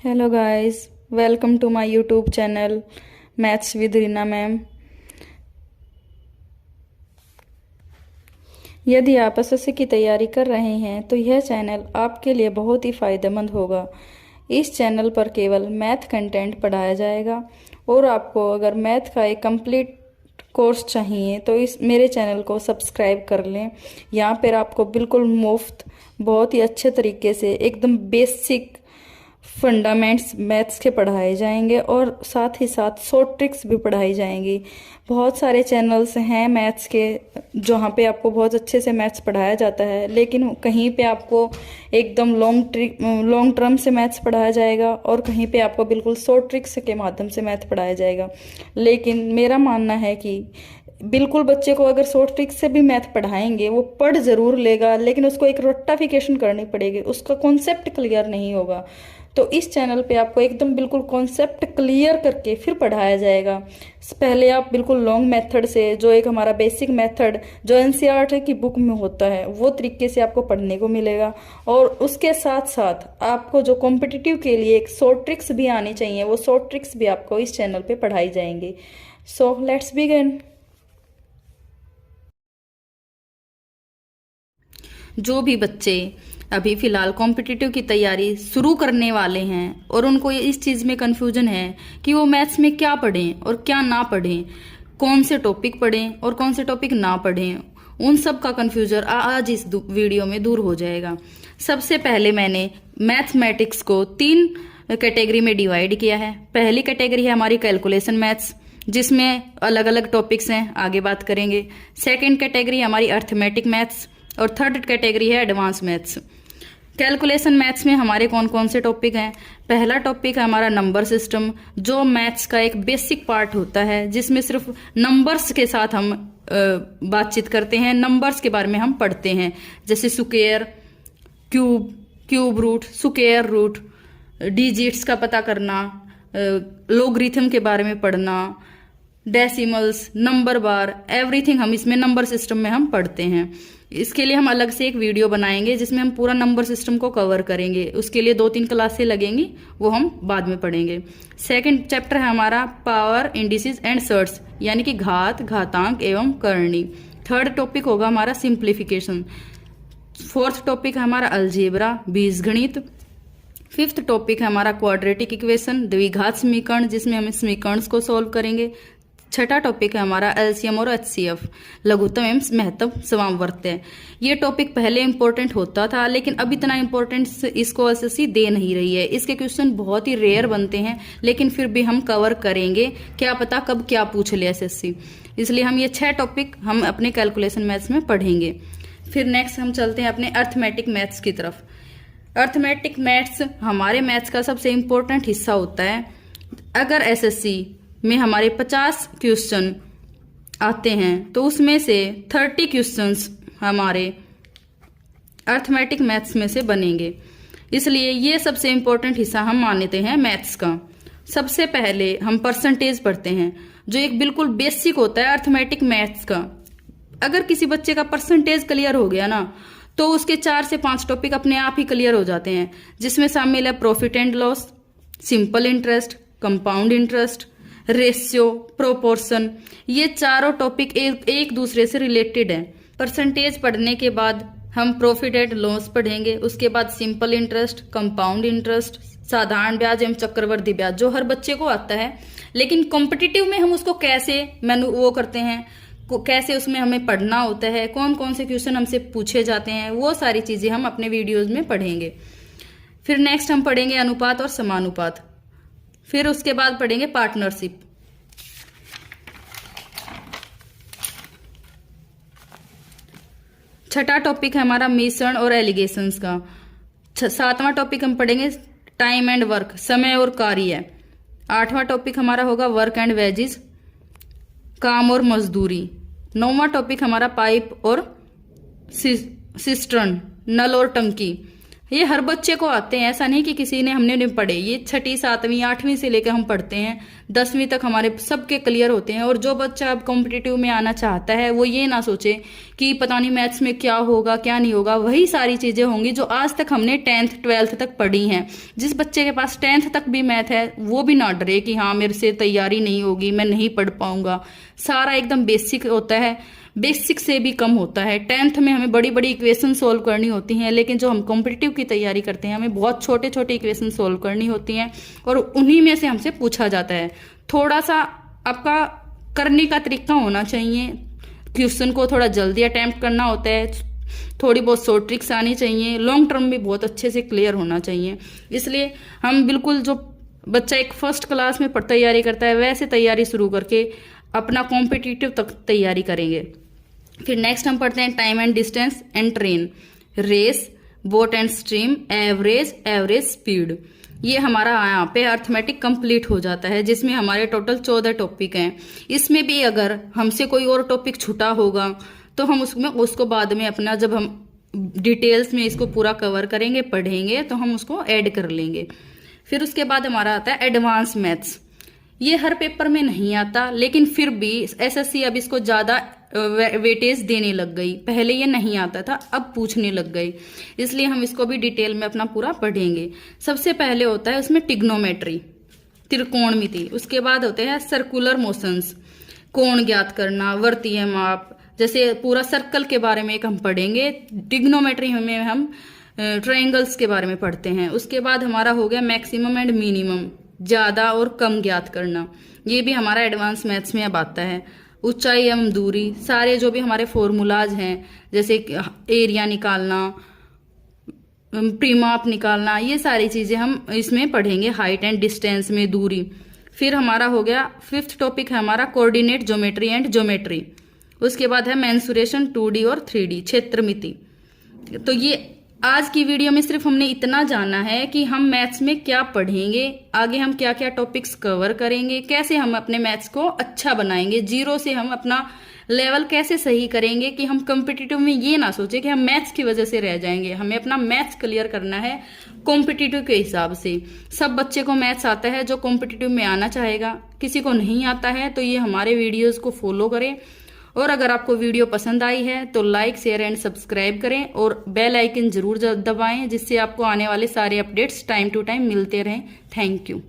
Hello guys, welcome to my YouTube channel maths with Reena ma'am. यदि आप SSC की तैयारी कर रहे हैं तो यह चैनल आपके लिए बहुत ही फ़ायदेमंद होगा। इस चैनल पर केवल मैथ कंटेंट पढ़ाया जाएगा और आपको अगर मैथ का एक कंप्लीट कोर्स चाहिए तो इस मेरे चैनल को सब्सक्राइब कर लें। यहाँ पर आपको बिल्कुल मुफ्त बहुत ही अच्छे तरीके से एकदम बेसिक फंडामेंट्स मैथ्स के पढ़ाए जाएंगे और साथ ही साथ शॉर्ट ट्रिक्स भी पढ़ाई जाएंगी। बहुत सारे चैनल्स हैं मैथ्स के जहाँ पे आपको बहुत अच्छे से मैथ्स पढ़ाया जाता है, लेकिन कहीं पे आपको एकदम लॉन्ग टर्म से मैथ्स पढ़ाया जाएगा और कहीं पे आपको बिल्कुल शॉर्ट ट्रिक्स के माध्यम से मैथ पढ़ाया जाएगा। लेकिन मेरा मानना है कि बिल्कुल बच्चे को अगर शॉर्ट ट्रिक से भी मैथ पढ़ाएंगे वो पढ़ जरूर लेगा, लेकिन उसको एक रट्टाफिकेशन करनी पड़ेगी, उसका कॉन्सेप्ट क्लियर नहीं होगा। तो इस चैनल पे आपको एकदम बिल्कुल कॉन्सेप्ट क्लियर करके फिर पढ़ाया जाएगा। पहले आप बिल्कुल लॉन्ग मेथड से, जो एक हमारा बेसिक मेथड जो एनसीईआरटी की बुक में होता है, वो तरीके से आपको पढ़ने को मिलेगा। और उसके साथ साथ आपको जो कॉम्पिटिटिव के लिए एक शॉर्ट ट्रिक्स भी आनी चाहिए, वो शॉर्ट ट्रिक्स भी आपको इस चैनल पे पढ़ाई जाएंगी। So let's begin. जो भी बच्चे अभी फिलहाल कॉम्पिटिटिव की तैयारी शुरू करने वाले हैं और उनको इस चीज़ में कन्फ्यूजन है कि वो मैथ्स में क्या पढ़ें और क्या ना पढ़ें, कौन से टॉपिक पढ़ें और कौन से टॉपिक ना पढ़ें, उन सब का कन्फ्यूजन आज इस वीडियो में दूर हो जाएगा। सबसे पहले मैंने मैथमेटिक्स को 3 कैटेगरी में डिवाइड किया है। पहली कैटेगरी है हमारी कैलकुलेशन मैथ्स, जिसमें अलग अलग टॉपिक्स हैं, आगे बात करेंगे। सेकेंड कैटेगरी हमारी अर्थमेटिक मैथ्स और थर्ड कैटेगरी है एडवांस मैथ्स। कैलकुलेशन मैथ्स में हमारे कौन कौन से टॉपिक हैं? पहला टॉपिक है हमारा नंबर सिस्टम, जो मैथ्स का एक बेसिक पार्ट होता है, जिसमें सिर्फ नंबर्स के साथ हम बातचीत करते हैं, नंबर्स के बारे में हम पढ़ते हैं, जैसे square, cube root, square root, digits का पता करना, लॉगरिथम के बारे में पढ़ना, डेसिमल्स, नंबर बार, एवरीथिंग हम इसमें नंबर सिस्टम में हम पढ़ते हैं। इसके लिए हम अलग से एक वीडियो बनाएंगे जिसमें हम पूरा नंबर सिस्टम को कवर करेंगे। उसके लिए 2-3 क्लासें लगेंगी, वो हम बाद में पढ़ेंगे। सेकंड चैप्टर है हमारा पावर, इंडिसेस एंड सर्ट्स, यानी कि घात, घातांक एवं करणी। थर्ड टॉपिक होगा हमारा सिंप्लीफिकेशन। फोर्थ टॉपिक है हमारा अलजेब्रा, बीजगणित। फिफ्थ टॉपिक है हमारा क्वाड्रेटिक इक्वेशन, द्विघात समीकरण, जिसमें हम समीकरण को सॉल्व करेंगे। छठा टॉपिक है हमारा एलसीएम और एचसीएफ, लघुत्तम एवं महत्तम समवर्त्य। ये टॉपिक पहले इंपॉर्टेंट होता था, लेकिन अब इतना इंपॉर्टेंस इसको एसएससी दे नहीं रही है। इसके क्वेश्चन बहुत ही रेयर बनते हैं, लेकिन फिर भी हम कवर करेंगे, क्या पता कब क्या पूछ ले एसएससी। इसलिए हम ये 6 टॉपिक हम अपने कैलकुलेशन मैथ्स में पढ़ेंगे। फिर नेक्स्ट हम चलते हैं अपने अर्थमेटिक मैथ्स की तरफ। अर्थमेटिक मैथ्स हमारे मैथ्स का सबसे इंपॉर्टेंट हिस्सा होता है। अगर एसएससी में हमारे 50 क्वेश्चन आते हैं तो उसमें से 30 क्वेश्चंस हमारे अर्थमेटिक मैथ्स में से बनेंगे। इसलिए ये सबसे इंपॉर्टेंट हिस्सा हम मानते हैं मैथ्स का। सबसे पहले हम परसेंटेज पढ़ते हैं, जो एक बिल्कुल बेसिक होता है अर्थमेटिक मैथ्स का। अगर किसी बच्चे का परसेंटेज क्लियर हो गया ना, तो उसके 4 से 5 टॉपिक अपने आप ही क्लियर हो जाते हैं, जिसमें शामिल है profit and loss, simple interest, compound interest, ratio, proportion. ये चारों टॉपिक एक दूसरे से रिलेटेड हैं। परसेंटेज पढ़ने के बाद हम प्रॉफिट एंड लॉस पढ़ेंगे, उसके बाद सिंपल इंटरेस्ट, कंपाउंड इंटरेस्ट, साधारण ब्याज एवं चक्रवृद्धि ब्याज, जो हर बच्चे को आता है, लेकिन कॉम्पिटिटिव में हम उसको कैसे वो करते हैं, कैसे उसमें हमें पढ़ना होता है, कौन कौन से क्वेश्चन हमसे पूछे जाते हैं, वो सारी चीजें हम अपने वीडियोज में पढ़ेंगे। फिर नेक्स्ट हम पढ़ेंगे अनुपात और समानुपात। फिर उसके बाद पढ़ेंगे पार्टनरशिप। छठा टॉपिक है हमारा मिश्रण और एलिगेशंस का। 7वां टॉपिक हम पढ़ेंगे टाइम एंड वर्क, समय और कार्य। 8वां टॉपिक हमारा होगा वर्क एंड वेजेस, काम और मजदूरी। 9वां टॉपिक हमारा पाइप और सिस्टर्न, नल और टंकी। ये हर बच्चे को आते हैं, ऐसा नहीं कि किसी ने हमने नहीं पढ़े। ये 6ठी 7वीं 8वीं से लेकर हम पढ़ते हैं, 10वीं तक हमारे सबके क्लियर होते हैं। और जो बच्चा अब कॉम्पिटिटिव में आना चाहता है वो ये ना सोचे कि पता नहीं मैथ्स में क्या होगा क्या नहीं होगा, वही सारी चीजें होंगी जो आज तक हमने 10th 12th तक पढ़ी हैं। जिस बच्चे के पास 10th तक भी मैथ है वो भी ना डरे कि हाँ मेरे से तैयारी नहीं होगी, मैं नहीं पढ़ पाऊंगा। सारा एकदम बेसिक होता है, बेसिक से भी कम होता है। 10th में हमें बड़ी बड़ी इक्वेशन सोल्व करनी होती हैं, लेकिन जो हम कॉम्पिटिटिव की तैयारी करते हैं हमें बहुत छोटे छोटे इक्वेशन सोल्व करनी होती हैं और उन्हीं में से हमसे पूछा जाता है। थोड़ा सा आपका करने का तरीका होना चाहिए, क्वेश्चन को थोड़ा जल्दी अटेम्प्ट करना होता है, थोड़ी बहुत शॉर्ट ट्रिक्स आनी चाहिए, लॉन्ग टर्म भी बहुत अच्छे से क्लियर होना चाहिए। इसलिए हम बिल्कुल जो बच्चा एक फर्स्ट क्लास में तैयारी करता है वैसे तैयारी शुरू करके अपना कॉम्पिटिटिव तक तैयारी करेंगे। फिर नेक्स्ट हम पढ़ते हैं time and distance and train, race, boat and stream, average, average speed. ये हमारा यहाँ पे अर्थमेटिक कंप्लीट हो जाता है, जिसमें हमारे टोटल 14 टॉपिक हैं। इसमें भी अगर हमसे कोई और टॉपिक छूटा होगा तो हम उसको बाद में अपना जब हम डिटेल्स में इसको पूरा कवर करेंगे पढ़ेंगे तो हम उसको ऐड कर लेंगे। फिर उसके बाद हमारा आता है एडवांस मैथ्स। ये हर पेपर में नहीं आता, लेकिन फिर भी एसएससी अब इसको ज्यादा वेटेज देने लग गई। पहले ये नहीं आता था, अब पूछने लग गई, इसलिए हम इसको भी डिटेल में अपना पूरा पढ़ेंगे। सबसे पहले होता है उसमें टिग्नोमेट्री, त्रिकोणमिति। उसके बाद होते हैं सर्कुलर मोशंस, कोण ज्ञात करना, वृत्तीय माप, जैसे पूरा सर्कल के बारे में एक हम पढ़ेंगे। टिग्नोमेट्री में हम ट्रायंगल्स के बारे में पढ़ते हैं। उसके बाद हमारा हो गया मैक्सिमम एंड मिनिमम, ज्यादा और कम ज्ञात करना। ये भी हमारा एडवांस मैथ्स में अब आता है। ऊंचाई एवं दूरी, सारे जो भी हमारे फॉर्मूलाज हैं, जैसे एरिया निकालना, परिमाप निकालना, ये सारी चीजें हम इसमें पढ़ेंगे। हाइट एंड डिस्टेंस में दूरी। फिर हमारा हो गया 5th टॉपिक है हमारा कोऑर्डिनेट ज्योमेट्री एंड ज्योमेट्री। उसके बाद है मेंसुरेशन 2D और 3D, क्षेत्रमिति। तो ये आज की वीडियो में सिर्फ हमने इतना जाना है कि हम मैथ्स में क्या पढ़ेंगे, आगे हम क्या क्या टॉपिक्स कवर करेंगे, कैसे हम अपने मैथ्स को अच्छा बनाएंगे, जीरो से हम अपना लेवल कैसे सही करेंगे कि हम कॉम्पिटिटिव में ये ना सोचे कि हम मैथ्स की वजह से रह जाएंगे। हमें अपना मैथ्स क्लियर करना है कॉम्पिटिटिव के हिसाब से। सब बच्चे को मैथ्स आता है जो कॉम्पिटिटिव में आना चाहेगा, किसी को नहीं आता है तो ये हमारे वीडियोज को फॉलो करें। और अगर आपको वीडियो पसंद आई है तो लाइक, शेयर एंड सब्सक्राइब करें और बेल आइकन जरूर दबाएं, जिससे आपको आने वाले सारे अपडेट्स टाइम टू टाइम मिलते रहें। Thank you.